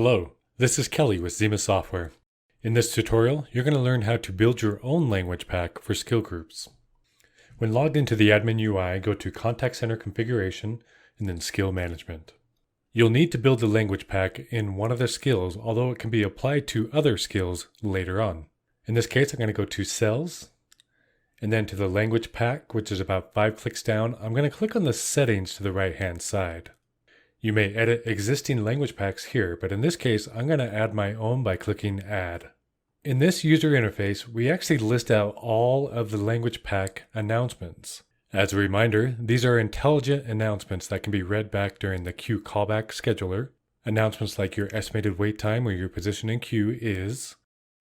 Hello, this is Kelly with Xima Software. In this tutorial, you're going to learn how to build your own language pack for skill groups. When logged into the admin UI, go to Contact Center Configuration and then Skill Management. You'll need to build the language pack in one of the skills, although it can be applied to other skills later on. In this case, I'm going to go to Cells, and then to the language pack, which is about 5 clicks down. I'm going to click on the settings to the right-hand side. You may edit existing language packs here, but in this case, I'm going to add my own by clicking Add. In this user interface, we actually list out all of the language pack announcements. As a reminder, these are intelligent announcements that can be read back during the queue callback scheduler, announcements like your estimated wait time or your position in queue is,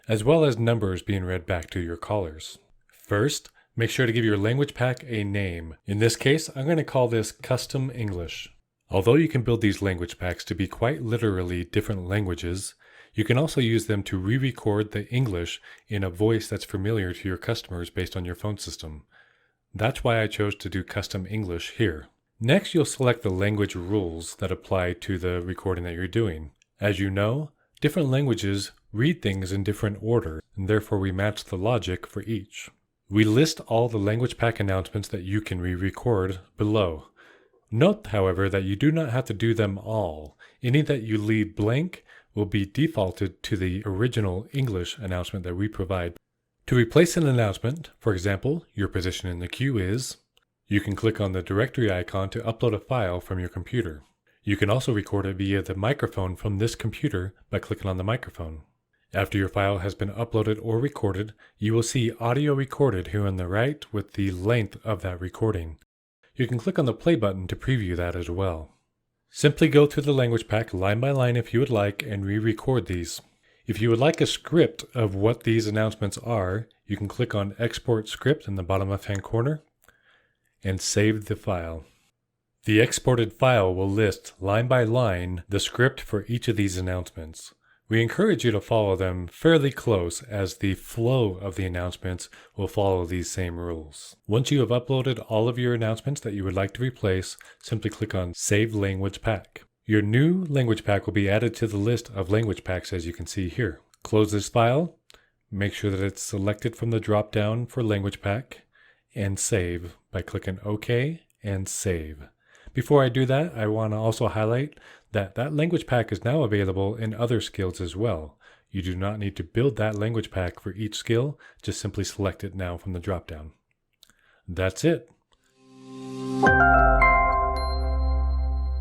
as well as numbers being read back to your callers. First, make sure to give your language pack a name. In this case, I'm going to call this Custom English. Although you can build these language packs to be quite literally different languages, you can also use them to re-record the English in a voice that's familiar to your customers based on your phone system. That's why I chose to do Custom English here. Next, you'll select the language rules that apply to the recording that you're doing. As you know, different languages read things in different order, and therefore we match the logic for each. We list all the language pack announcements that you can re-record below. Note, however, that you do not have to do them all. Any that you leave blank will be defaulted to the original English announcement that we provide. To replace an announcement, for example, your position in the queue is, you can click on the directory icon to upload a file from your computer. You can also record it via the microphone from this computer by clicking on the microphone. After your file has been uploaded or recorded, you will see audio recorded here on the right with the length of that recording. You can click on the play button to preview that as well. Simply go through the language pack line by line if you would like and re-record these. If you would like a script of what these announcements are, you can click on Export Script in the bottom left-hand corner and save the file. The exported file will list line by line the script for each of these announcements. We encourage you to follow them fairly close as the flow of the announcements will follow these same rules. Once you have uploaded all of your announcements that you would like to replace, simply click on Save Language Pack. Your new language pack will be added to the list of language packs as you can see here. Close this file, make sure that it's selected from the drop-down for language pack, and save by clicking OK and Save. Before I do that, I want to also highlight that language pack is now available in other skills as well. You do not need to build that language pack for each skill, just simply select it now from the drop-down. That's it.